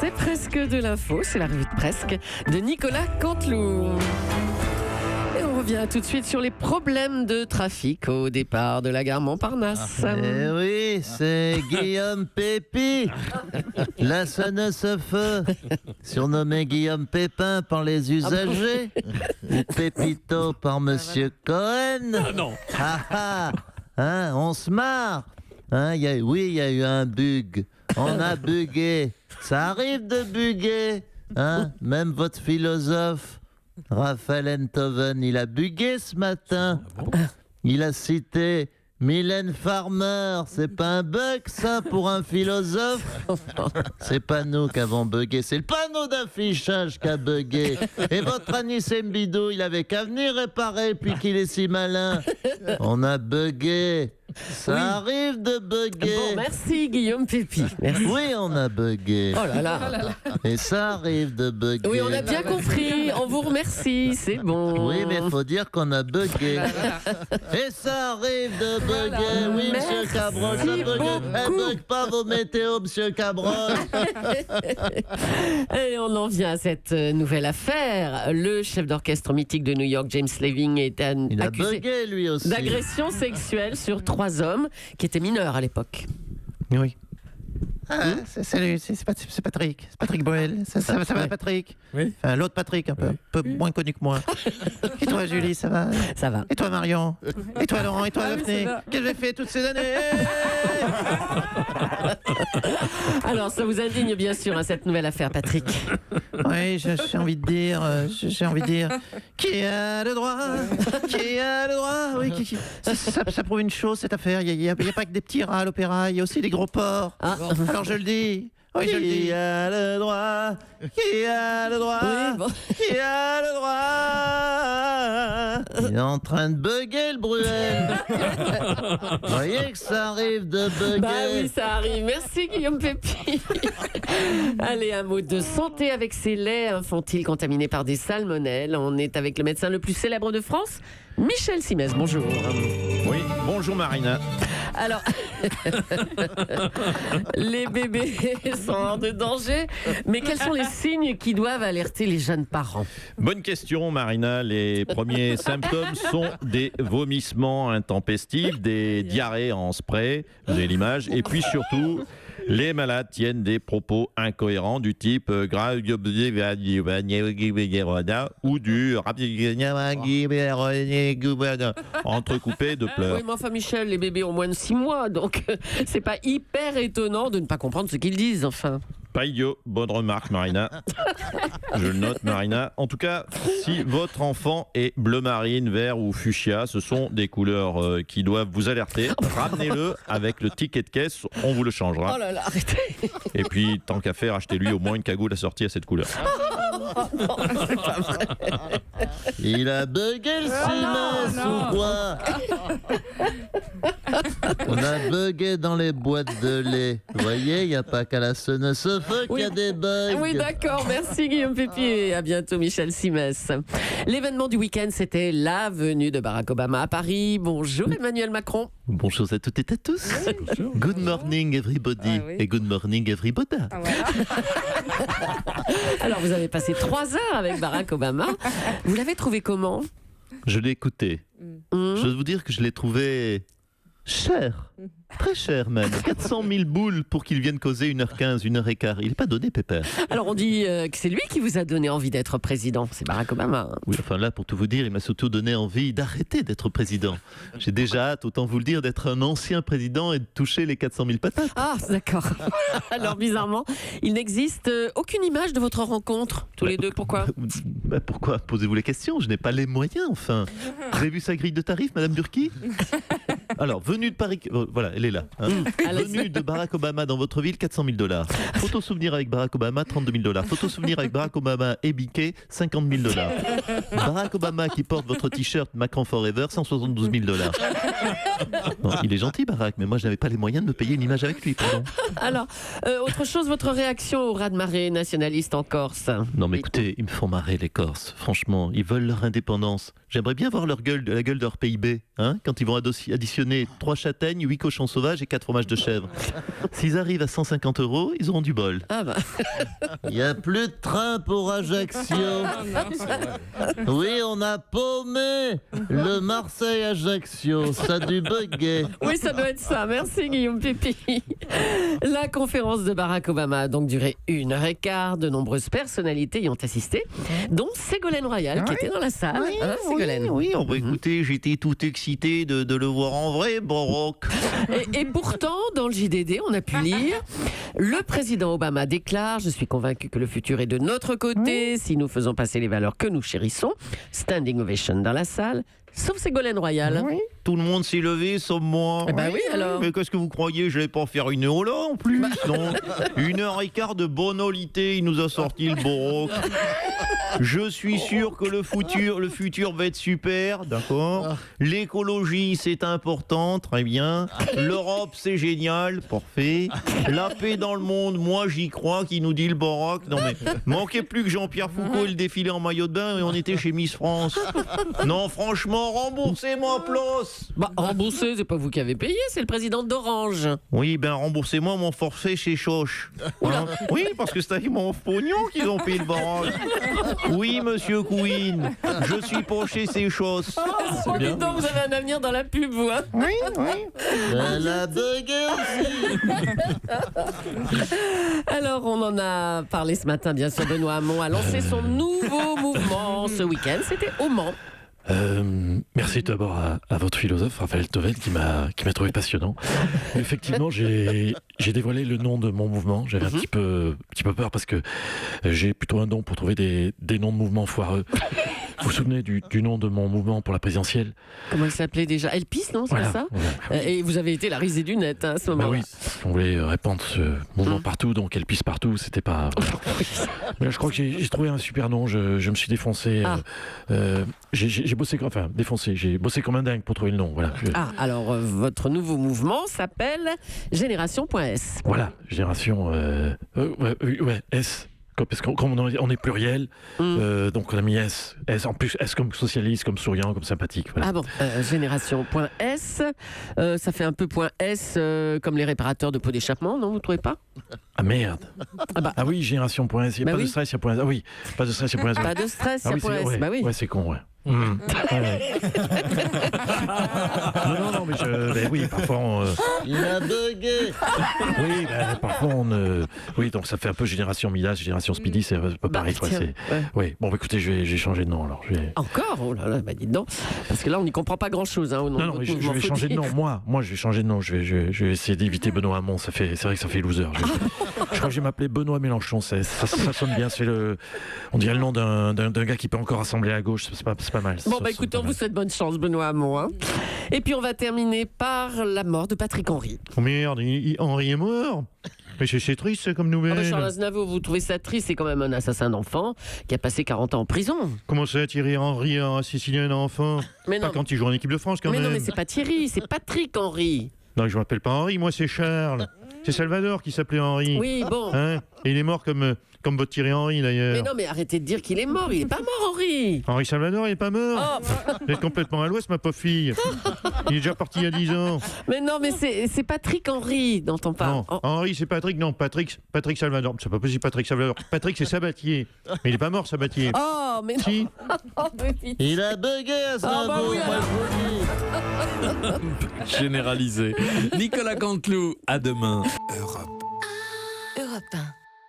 C'est presque de l'info, c'est la revue de Presque de Nicolas Canteloup. Et on revient tout de suite sur les problèmes de trafic au départ de la gare Montparnasse. Eh oui, c'est Guillaume Pépi, la sonneuse feu, surnommé Guillaume Pépin par les usagers, ou Pépito par Monsieur Cohen. Non. Ah ah, hein, on se marre. Hein, il y a eu un bug. On a bugué. Ça arrive de buguer. Hein, même votre philosophe, Raphaël Enthoven, il a bugué ce matin. Il a cité Mylène Farmer. C'est pas un bug, ça, pour un philosophe? C'est pas nous qui avons bugué, c'est le panneau d'affichage qui a bugué. Et votre Anis Mbidou, il avait qu'à venir réparer, puis qu'il est si malin. On a bugué. Ça arrive de bugger. Bon, merci Guillaume Pépi. Merci. Oui, on a bugué. Oh là là. Et ça arrive de bugger. Oui, on a bien compris. On vous remercie, c'est bon. Oui, mais il faut dire qu'on a bugué. Et ça arrive de bugger. Oui, Merci monsieur Cabrol, ça bugge. Elle beaucoup. bug pas vos météos, monsieur Cabrol. Et on en vient à cette nouvelle affaire. Le chef d'orchestre mythique de New York, James Slaving, est Il a accusé bugué, lui aussi. d'agression sexuelle sur 3 hommes qui étaient mineurs à l'époque. Oui. Salut, c'est Patrick. C'est Patrick Boel. Ça va, Patrick? Oui. Enfin, l'autre Patrick, un peu moins connu que moi. Et toi, Julie, ça va? Ça va. Et toi, Marion? Et toi, Laurent? Et toi, Daphné? Qu'est-ce que j'ai fait toutes ces années? Alors, ça vous indigne bien sûr hein, cette nouvelle affaire, Patrick. Oui, j'ai envie de dire, qui a le droit? Qui a le droit? Oui, ça prouve une chose, cette affaire. Il n'y a pas que des petits rats à l'opéra, il y a aussi des gros porcs. Ah. Alors je le dis. Oui, je le dis. Qui a le droit? Qui a le droit? Oui, bon. Qui a le droit? Il est en train de bugger, le Bruel. Vous voyez que ça arrive de bugger. Bah oui, ça arrive. Merci Guillaume Pépi. Allez, un mot de santé avec ces laits infantiles contaminés par des salmonelles. On est avec le médecin le plus célèbre de France, Michel Simès. Bonjour. Oui, bonjour Marina. Alors, les bébés sont hors de danger, mais quels sont les signes qui doivent alerter les jeunes parents? Bonne question Marina. Les premiers symptômes sont des vomissements intempestifs, des diarrhées en spray, vous avez l'image, et puis surtout, les malades tiennent des propos incohérents du type ou du entrecoupé de pleurs. Oui, mais enfin Michel, les bébés ont moins de 6 mois, donc c'est pas hyper étonnant de ne pas comprendre ce qu'ils disent, enfin. Pas idiot, bonne remarque Marina. Je le note Marina. En tout cas, si votre enfant est bleu marine, vert ou fuchsia, ce sont des couleurs qui doivent vous alerter. Ramenez-le avec le ticket de caisse, on vous le changera. Oh là là, arrêtez. Et puis, tant qu'à faire, achetez-lui au moins une cagoule assortie à cette couleur. Non, c'est pas vrai. Il a bugué le Simès ou quoi? On a bugué dans les boîtes de lait. Vous voyez, il n'y a pas qu'à la sonneuse feu qu'il y a des bugs. Oui, d'accord. Merci Guillaume Pépi et à bientôt Michel Simès. L'événement du week-end, c'était la venue de Barack Obama à Paris. Bonjour Emmanuel Macron. Bonjour à toutes et à tous. Good morning everybody. Ah oui. Et good morning everybody. Alors, vous avez passé 3 heures avec Barack Obama. Vous l'avez trouvé comment? Je l'ai écouté. Je dois vous dire que je l'ai trouvé cher. Très cher même. 400 000 boules pour qu'il vienne causer 1h15, 1h15. Il n'est pas donné, Pépère. Alors, on dit que c'est lui qui vous a donné envie d'être président. C'est Barack Obama. Oui, enfin là, pour tout vous dire, il m'a surtout donné envie d'arrêter d'être président. J'ai déjà hâte, autant vous le dire, d'être un ancien président et de toucher les 400 000 patates. Ah, d'accord. Alors, bizarrement, il n'existe aucune image de votre rencontre, tous les deux. Pourquoi? Pourquoi? Posez-vous les questions, je n'ai pas les moyens, enfin. Vous avez vu sa grille de tarifs, Madame Burki? Alors, venue de Paris... Voilà, elle est là. Hein. Venue de Barack Obama dans votre ville, 400 000 $. Photo souvenir avec Barack Obama, 32 000 $. Photo souvenir avec Barack Obama et Biquet, 50 000 $. Barack Obama qui porte votre t-shirt Macron Forever, 172 000 $. Non, il est gentil, Barack, mais moi, je n'avais pas les moyens de me payer une image avec lui, pardon. Alors, autre chose, votre réaction au raz-de-marée nationaliste en Corse? Non, mais écoutez, ils me font marrer, les Corses. Franchement, ils veulent leur indépendance. J'aimerais bien voir leur gueule, la gueule de leur PIB, hein, quand ils vont additionner additionner 3 châtaignes, 8 cochons sauvages et 4 fromages de chèvre. S'ils arrivent à 150 €, ils auront du bol. Ah bah. Il n'y a plus de train pour Ajaccio. Oui, on a paumé le Marseille-Ajaccio. Ça a dû bugger. Oui, ça doit être ça. Merci Guillaume Pépi. La conférence de Barack Obama a donc duré 1h15. De nombreuses personnalités y ont assisté, dont Ségolène Royal qui était dans la salle. Hein, Ségolène. Oui, on va écouter, j'étais tout excité de le voir en vrai, Barack. Et pourtant, dans le JDD, on a pu lire le président Obama déclare: je suis convaincu que le futur est de notre côté si nous faisons passer les valeurs que nous chérissons. Standing ovation dans la salle, sauf Ségolène Royal. Oui. Tout le monde s'est levé, sauf moi. Eh ben oui, alors. Mais qu'est-ce que vous croyez? Je n'allais pas faire une heure là en plus. Non. 1h15 de bonolité, il nous a sorti le Barack. Je suis sûr que le futur va être super, d'accord. L'écologie, c'est important, très bien. L'Europe, c'est génial, parfait. La paix dans le monde, moi j'y crois, qui nous dit le Barack. Non mais, manquait plus que Jean-Pierre Foucault et le défilé en maillot de bain et on était chez Miss France. Non, franchement, remboursez ma place. Bah, remboursé, c'est pas vous qui avez payé, c'est le président d'Orange. Oui, ben remboursez-moi mon forfait chez Choche. Hein? Oui, parce que c'est avec mon pognon qu'ils ont payé le Barack. Oui, monsieur Queen, je suis pas chez ces choses. Oh, dis donc, vous avez un avenir dans la pub, vous, hein? Oui, oui. Elle a bugué aussi. Alors, on en a parlé ce matin, bien sûr. Benoît Hamon a lancé son nouveau mouvement ce week-end. C'était au Mans. Merci d'abord à votre philosophe Raphaël Tovel qui m'a trouvé passionnant. Effectivement, j'ai dévoilé le nom de mon mouvement. J'avais un petit peu peur parce que j'ai plutôt un don pour trouver des noms de mouvements foireux. Vous vous souvenez du nom de mon mouvement pour la présidentielle? Comment il s'appelait déjà? Elpis, non? C'est Voilà, ça? voilà. Et vous avez été la risée du net hein, à ce moment-là. Oui, on voulait répandre ce mouvement partout, donc elle pisse partout, c'était pas... Mais là, je crois que j'ai trouvé un super nom, je me suis défoncé. J'ai bossé, enfin défoncé, j'ai bossé comme un dingue pour trouver le nom. Voilà. Ah, alors votre nouveau mouvement s'appelle Génération.S. Voilà, Génération... S. Parce qu'on on est pluriel, donc on a mis S. En plus, S comme socialiste, comme souriant, comme sympathique. Voilà. Ah bon, Génération.S, ça fait un peu point S comme les réparateurs de pots d'échappement, non? Vous ne trouvez pas? Ah merde. Ah oui, Génération.S, il n'y a pas de stress, il y a point S. Ah oui, pas de stress, il y a point S. Pas de stress, il y a point S. Ouais, Bah oui. Ouais, c'est con, ouais. Ouais. non, mais oui, parfois Il a bugué. Oui, parfois oui, donc ça fait un peu génération Midas, génération Speedy, c'est un peu pareil. Quoi, tiens, ouais. Oui, bon, écoutez, j'ai changé de nom alors. Encore? Oh là là, bah dites donc. Parce que là, on n'y comprend pas grand-chose. Hein, au nom de Non, votre mais je mouvement, vais faut changer de dire. nom. Moi, je vais changer de nom. Je vais essayer d'éviter Benoît Hamon. C'est vrai que ça fait loser. Je crois que je vais m'appeler Benoît Mélenchon. Ça sonne bien. On dirait le nom d'un gars qui peut encore rassembler à gauche. C'est pas mal. Bon, bah écoutez, on vous souhaite bonne chance, Benoît Hamon. Hein. Et puis, on va terminer par la mort de Patrick Henry. Oh merde, Henri est mort. Mais c'est triste comme Ah nouvelle. bah, Charles Aznavour, vous trouvez ça triste? C'est quand même un assassin d'enfant qui a passé 40 ans en prison. Comment ça, Thierry Henry a assassiné un enfant? Mais Pas non, quand il joue en équipe de France, quand mais, même. non, mais c'est pas Thierry, c'est Patrick Henry. Non, je m'appelle pas Henri, moi c'est Charles. C'est Salvador qui s'appelait Henri. Oui, bon. Hein? Et il est mort comme votre Thierry Henry d'ailleurs. Mais non, mais arrêtez de dire qu'il est mort. Il est pas mort, Henri. Henri Salvador, il est pas mort. Oh, Vous êtes complètement à l'ouest, ma pauvre fille. Il est déjà parti il y a 10 ans. mais non, mais c'est Patrick Henry dont on parle. Non, Oh. Henri, c'est Patrick. Non, Patrick Salvador. C'est pas possible, Patrick Salvador. Patrick, c'est Sabatier. Mais il est pas mort, Sabatier. Oh, mais non. Si. Oh, mais putain. Il a bugué à Ah bah oui, alors. Généralisé. Nicolas Canteloup, à demain. Europe 1.